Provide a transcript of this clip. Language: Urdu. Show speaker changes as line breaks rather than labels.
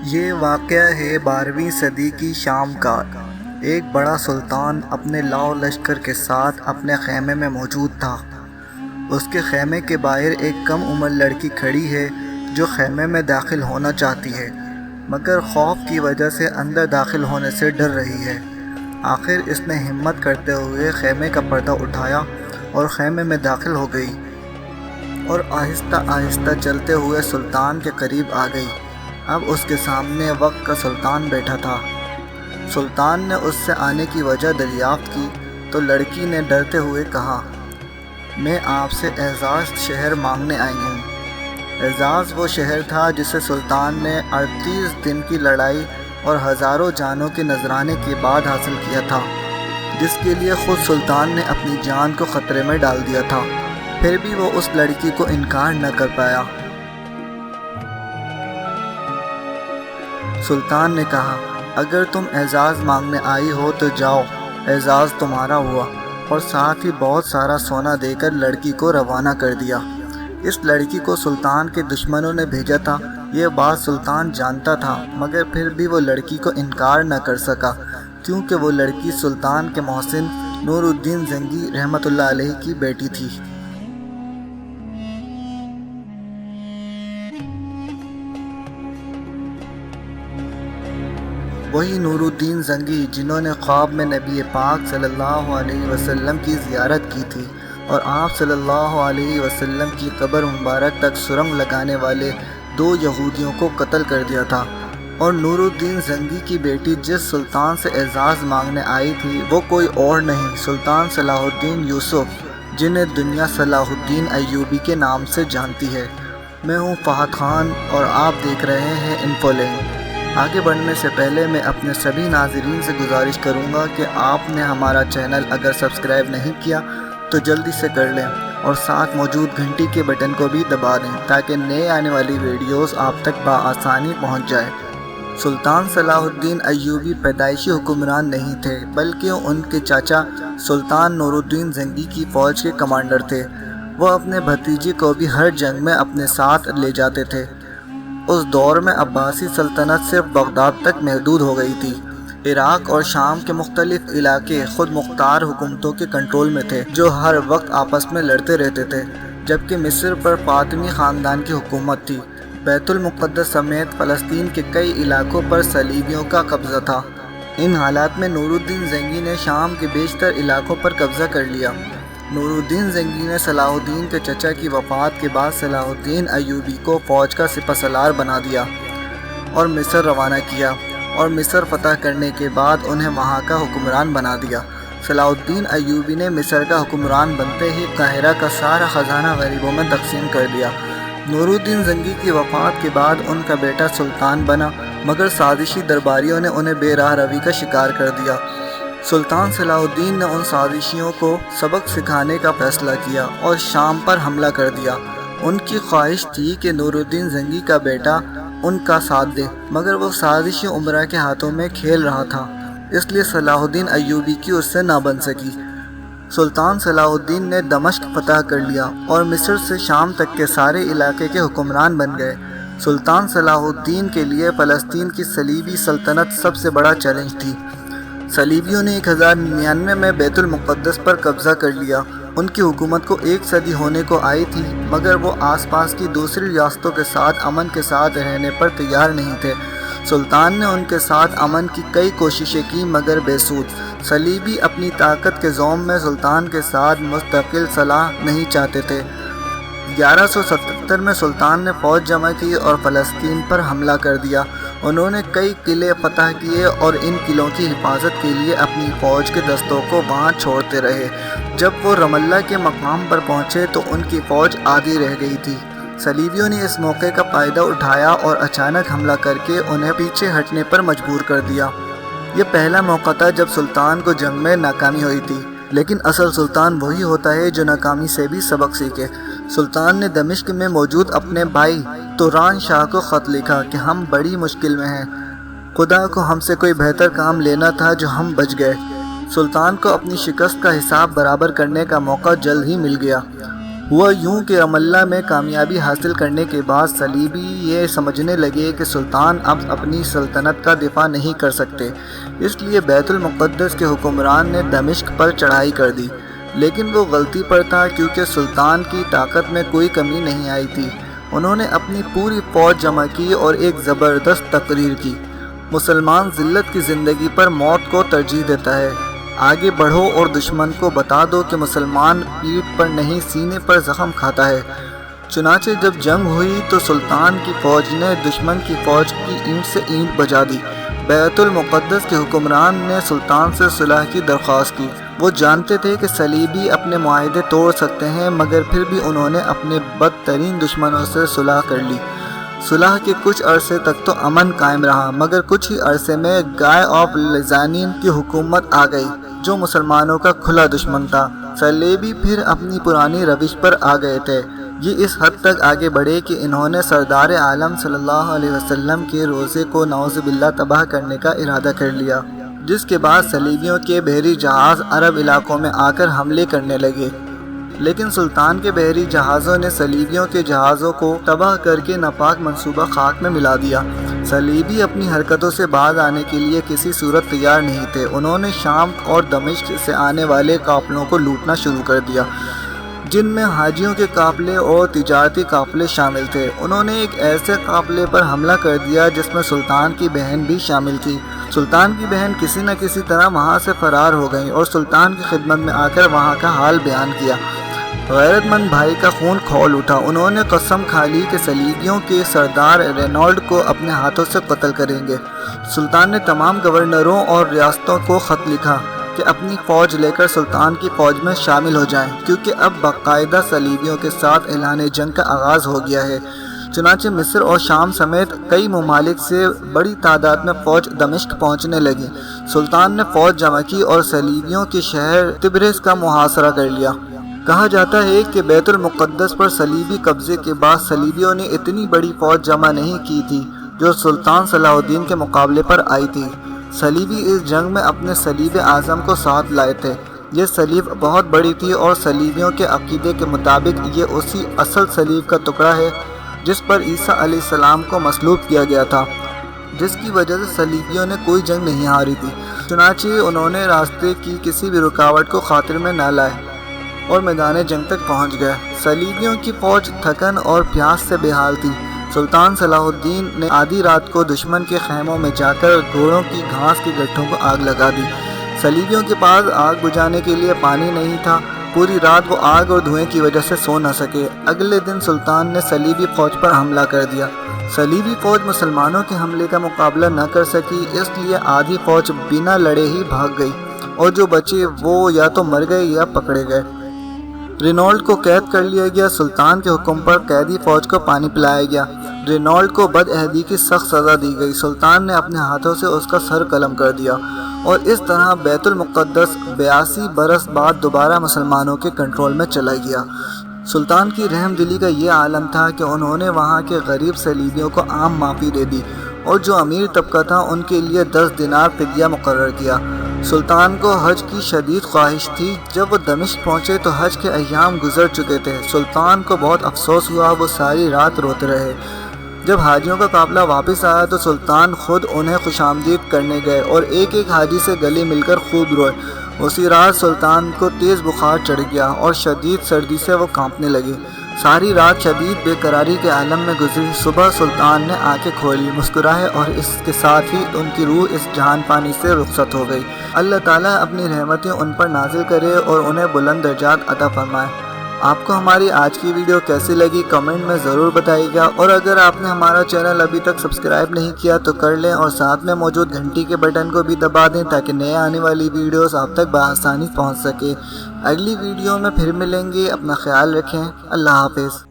یہ واقعہ ہے 12ویں صدی کی شام کا۔ ایک بڑا سلطان اپنے لاؤ لشکر کے ساتھ اپنے خیمے میں موجود تھا۔ اس کے خیمے کے باہر ایک کم عمر لڑکی کھڑی ہے جو خیمے میں داخل ہونا چاہتی ہے، مگر خوف کی وجہ سے اندر داخل ہونے سے ڈر رہی ہے۔ آخر اس نے ہمت کرتے ہوئے خیمے کا پردہ اٹھایا اور خیمے میں داخل ہو گئی اور آہستہ آہستہ چلتے ہوئے سلطان کے قریب آ گئی۔ اب اس کے سامنے وقت کا سلطان بیٹھا تھا۔ سلطان نے اس سے آنے کی وجہ دریافت کی تو لڑکی نے ڈرتے ہوئے کہا، میں آپ سے اعزاز شہر مانگنے آئی ہوں۔ اعزاز وہ شہر تھا جسے سلطان نے 38 دن کی لڑائی اور ہزاروں جانوں کے نذرانے کے بعد حاصل کیا تھا، جس کے لیے خود سلطان نے اپنی جان کو خطرے میں ڈال دیا تھا۔ پھر بھی وہ اس لڑکی کو انکار نہ کر پایا۔ سلطان نے کہا، اگر تم اعزاز مانگنے آئی ہو تو جاؤ، اعزاز تمہارا ہوا، اور ساتھ ہی بہت سارا سونا دے کر لڑکی کو روانہ کر دیا۔ اس لڑکی کو سلطان کے دشمنوں نے بھیجا تھا، یہ بات سلطان جانتا تھا، مگر پھر بھی وہ لڑکی کو انکار نہ کر سکا، کیونکہ وہ لڑکی سلطان کے محسن نور الدین زنگی رحمۃ اللہ علیہ کی بیٹی تھی۔ وہی نور الدین زنگی جنہوں نے خواب میں نبی پاک صلی اللہ علیہ وسلم کی زیارت کی تھی اور آپ صلی اللہ علیہ وسلم کی قبر مبارک تک سرنگ لگانے والے 2 یہودیوں کو قتل کر دیا تھا۔ اور نور الدین زنگی کی بیٹی جس سلطان سے اعزاز مانگنے آئی تھی وہ کوئی اور نہیں، سلطان صلاح الدین یوسف، جنہیں دنیا صلاح الدین ایوبی کے نام سے جانتی ہے۔ میں ہوں فہد خان اور آپ دیکھ رہے ہیں انفو لنک۔ آگے بڑھنے سے پہلے میں اپنے سبھی ناظرین سے گزارش کروں گا کہ آپ نے ہمارا چینل اگر سبسکرائب نہیں کیا تو جلدی سے کر لیں اور ساتھ موجود گھنٹی کے بٹن کو بھی دبا دیں تاکہ نئے آنے والی ویڈیوز آپ تک بآسانی پہنچ جائے۔ سلطان صلاح الدین ایوبی پیدائشی حکمران نہیں تھے، بلکہ ان کے چاچا سلطان نور الدین زنگی کی فوج کے کمانڈر تھے۔ وہ اپنے بھتیجے کو بھی ہر جنگ میں اپنے ساتھ لے جاتے تھے۔ اس دور میں عباسی سلطنت صرف بغداد تک محدود ہو گئی تھی۔ عراق اور شام کے مختلف علاقے خود مختار حکومتوں کے کنٹرول میں تھے جو ہر وقت آپس میں لڑتے رہتے تھے، جبکہ مصر پر فاطمی خاندان کی حکومت تھی۔ بیت المقدس سمیت فلسطین کے کئی علاقوں پر صلیبیوں کا قبضہ تھا۔ ان حالات میں نور الدین زنگی نے شام کے بیشتر علاقوں پر قبضہ کر لیا۔ نور الدین زنگی نے صلاح الدین کے چچا کی وفات کے بعد صلاح الدین ایوبی کو فوج کا سپہ سالار بنا دیا اور مصر روانہ کیا، اور مصر فتح کرنے کے بعد انہیں وہاں کا حکمران بنا دیا۔ صلاح الدین ایوبی نے مصر کا حکمران بنتے ہی قاہرہ کا سارا خزانہ غریبوں میں تقسیم کر دیا۔ نور الدین زنگی کی وفات کے بعد ان کا بیٹا سلطان بنا، مگر سازشی درباریوں نے انہیں بے راہ روی کا شکار کر دیا۔ سلطان صلاح الدین نے ان سازشیوں کو سبق سکھانے کا فیصلہ کیا اور شام پر حملہ کر دیا۔ ان کی خواہش تھی کہ نور الدین زنگی کا بیٹا ان کا ساتھ دے، مگر وہ سازشی امراء کے ہاتھوں میں کھیل رہا تھا، اس لیے صلاح الدین ایوبی کی اس سے نہ بن سکی۔ سلطان صلاح الدین نے دمشق فتح کر لیا اور مصر سے شام تک کے سارے علاقے کے حکمران بن گئے۔ سلطان صلاح الدین کے لیے فلسطین کی صلیبی سلطنت سب سے بڑا چیلنج تھی۔ صلیبیوں نے 1099 میں بیت المقدس پر قبضہ کر لیا۔ ان کی حکومت کو 1 صدی ہونے کو آئی تھی، مگر وہ آس پاس کی دوسری ریاستوں کے ساتھ امن کے ساتھ رہنے پر تیار نہیں تھے۔ سلطان نے ان کے ساتھ امن کی کئی کوششیں کی، مگر بے سود۔ صلیبی اپنی طاقت کے زوم میں سلطان کے ساتھ مستقل صلح نہیں چاہتے تھے۔ 1177 میں سلطان نے فوج جمع کی اور فلسطین پر حملہ کر دیا۔ انہوں نے کئی قلعے فتح کیے اور ان قلعوں کی حفاظت کے لیے اپنی فوج کے دستوں کو وہاں چھوڑتے رہے۔ جب وہ رم اللہ کے مقام پر پہنچے تو ان کی فوج آدھی رہ گئی تھی۔ صلیبیوں نے اس موقع کا فائدہ اٹھایا اور اچانک حملہ کر کے انہیں پیچھے ہٹنے پر مجبور کر دیا۔ یہ پہلا موقع تھا جب سلطان کو جنگ میں ناکامی ہوئی تھی، لیکن اصل سلطان وہی ہوتا ہے جو ناکامی سے بھی سبق سیکھے۔ سلطان نے دمشق میں موجود اپنے بھائی توران شاہ کو خط لکھا کہ ہم بڑی مشکل میں ہیں، خدا کو ہم سے کوئی بہتر کام لینا تھا جو ہم بچ گئے۔ سلطان کو اپنی شکست کا حساب برابر کرنے کا موقع جلد ہی مل گیا۔ ہوا یوں کہ رملہ میں کامیابی حاصل کرنے کے بعد صلیبی یہ سمجھنے لگے کہ سلطان اب اپنی سلطنت کا دفاع نہیں کر سکتے، اس لیے بیت المقدس کے حکمران نے دمشق پر چڑھائی کر دی، لیکن وہ غلطی پر تھا کیونکہ سلطان کی طاقت میں کوئی کمی نہیں آئی تھی۔ انہوں نے اپنی پوری فوج جمع کی اور ایک زبردست تقریر کی: مسلمان ذلت کی زندگی پر موت کو ترجیح دیتا ہے، آگے بڑھو اور دشمن کو بتا دو کہ مسلمان پیٹھ پر نہیں سینے پر زخم کھاتا ہے۔ چنانچہ جب جنگ ہوئی تو سلطان کی فوج نے دشمن کی فوج کی اینٹ سے اینٹ بجا دی۔ بیت المقدس کے حکمران نے سلطان سے صلح کی درخواست کی۔ وہ جانتے تھے کہ صلیبی اپنے معاہدے توڑ سکتے ہیں، مگر پھر بھی انہوں نے اپنے بدترین دشمنوں سے صلح کر لی۔ صلح کے کچھ عرصے تک تو امن قائم رہا، مگر کچھ ہی عرصے میں گائے آف لیزانین کی حکومت آ گئی، جو مسلمانوں کا کھلا دشمن تھا۔ صلیبی پھر اپنی پرانی روش پر آ گئے تھے۔ یہ اس حد تک آگے بڑھے کہ انہوں نے سردار عالم صلی اللہ علیہ وسلم کے روضے کو نعوذ باللہ تباہ کرنے کا ارادہ کر لیا، جس کے بعد صلیبیوں کے بحری جہاز عرب علاقوں میں آ کر حملے کرنے لگے۔ لیکن سلطان کے بحری جہازوں نے صلیبیوں کے جہازوں کو تباہ کر کے ناپاک منصوبہ خاک میں ملا دیا۔ صلیبی اپنی حرکتوں سے باز آنے کے لیے کسی صورت تیار نہیں تھے۔ انہوں نے شام اور دمشق سے آنے والے قافلوں کو لوٹنا شروع کر دیا، جن میں حاجیوں کے قافلے اور تجارتی قافلے شامل تھے۔ انہوں نے ایک ایسے قافلے پر حملہ کر دیا جس میں سلطان کی بہن بھی شامل تھی۔ سلطان کی بہن کسی نہ کسی طرح وہاں سے فرار ہو گئیں اور سلطان کی خدمت میں آ کر وہاں کا حال بیان کیا۔ غیرت مند بھائی کا خون کھول اٹھا۔ انہوں نے قسم کھا لی کہ صلیبیوں کے سردار رینالڈ کو اپنے ہاتھوں سے قتل کریں گے۔ سلطان نے تمام گورنروں اور ریاستوں کو خط لکھا کہ اپنی فوج لے کر سلطان کی فوج میں شامل ہو جائیں، کیونکہ اب باقاعدہ صلیبیوں کے ساتھ اعلان جنگ کا آغاز ہو گیا ہے۔ چنانچہ مصر اور شام سمیت کئی ممالک سے بڑی تعداد میں فوج دمشق پہنچنے لگی۔ سلطان نے فوج جمع کی اور صلیبیوں کے شہر طبرس کا محاصرہ کر لیا۔ کہا جاتا ہے کہ بیت المقدس پر صلیبی قبضے کے بعد صلیبیوں نے اتنی بڑی فوج جمع نہیں کی تھی جو سلطان صلاح الدین کے مقابلے پر آئی تھی۔ صلیبی اس جنگ میں اپنے صلیب اعظم کو ساتھ لائے تھے۔ یہ صلیب بہت بڑی تھی اور صلیبیوں کے عقیدے کے مطابق یہ اسی اصل صلیب کا ٹکڑا ہے جس پر عیسیٰ علیہ السلام کو مصلوب کیا گیا تھا، جس کی وجہ سے صلیبیوں نے کوئی جنگ نہیں ہاری تھی۔ چنانچہ انہوں نے راستے کی کسی بھی رکاوٹ کو خاطر میں نہ لائے اور میدان جنگ تک پہنچ گئے۔ صلیبیوں کی فوج تھکن اور پیاس سے بے حال تھی۔ سلطان صلاح الدین نے آدھی رات کو دشمن کے خیموں میں جا کر گھوڑوں کی گھاس کے گٹھوں کو آگ لگا دی۔ صلیبیوں کے پاس آگ بجھانے کے لیے پانی نہیں تھا۔ پوری رات وہ آگ اور دھوئیں کی وجہ سے سو نہ سکے۔ اگلے دن سلطان نے صلیبی فوج پر حملہ کر دیا۔ صلیبی فوج مسلمانوں کے حملے کا مقابلہ نہ کر سکی، اس لیے آدھی فوج بنا لڑے ہی بھاگ گئی اور جو بچے وہ یا تو مر گئے یا پکڑے گئے۔ رینالڈ کو قید کر لیا گیا۔ سلطان کے حکم پر قیدی فوج کو پانی پلایا گیا۔ رینالڈ کو بد عہدی کی سخت سزا دی گئی۔ سلطان نے اپنے ہاتھوں سے اس کا سر قلم کر دیا اور اس طرح بیت المقدس 82 برس بعد دوبارہ مسلمانوں کے کنٹرول میں چلا گیا۔ سلطان کی رحم دلی کا یہ عالم تھا کہ انہوں نے وہاں کے غریب صلیبیوں کو عام معافی دے دی اور جو امیر طبقہ تھا ان کے لیے 10 دینار فدیہ مقرر کیا۔ سلطان کو حج کی شدید خواہش تھی۔ جب وہ دمشق پہنچے تو حج کے ایام گزر چکے تھے۔ سلطان کو بہت افسوس ہوا، وہ ساری رات روتے رہے۔ جب حاجیوں کا قافلہ واپس آیا تو سلطان خود انہیں خوش آمدید کرنے گئے اور ایک ایک حاجی سے گلے مل کر خوب روئے۔ اسی رات سلطان کو تیز بخار چڑھ گیا اور شدید سردی سے وہ کانپنے لگے۔ ساری رات شدید بے قراری کے عالم میں گزری۔ صبح سلطان نے آنکھیں کھولی، مسکرائے اور اس کے ساتھ ہی ان کی روح اس جہان فانی سے رخصت ہو گئی۔ اللہ تعالیٰ اپنی رحمتیں ان پر نازل کرے اور انہیں بلند درجات عطا فرمائے۔ آپ کو ہماری آج کی ویڈیو کیسی لگی کمنٹ میں ضرور بتائیے گا، اور اگر آپ نے ہمارا چینل ابھی تک سبسکرائب نہیں کیا تو کر لیں اور ساتھ میں موجود گھنٹی کے بٹن کو بھی دبا دیں تاکہ نئے آنے والی ویڈیوز آپ تک بآسانی پہنچ سکے۔ اگلی ویڈیو میں پھر ملیں گے، اپنا خیال رکھیں، اللہ حافظ۔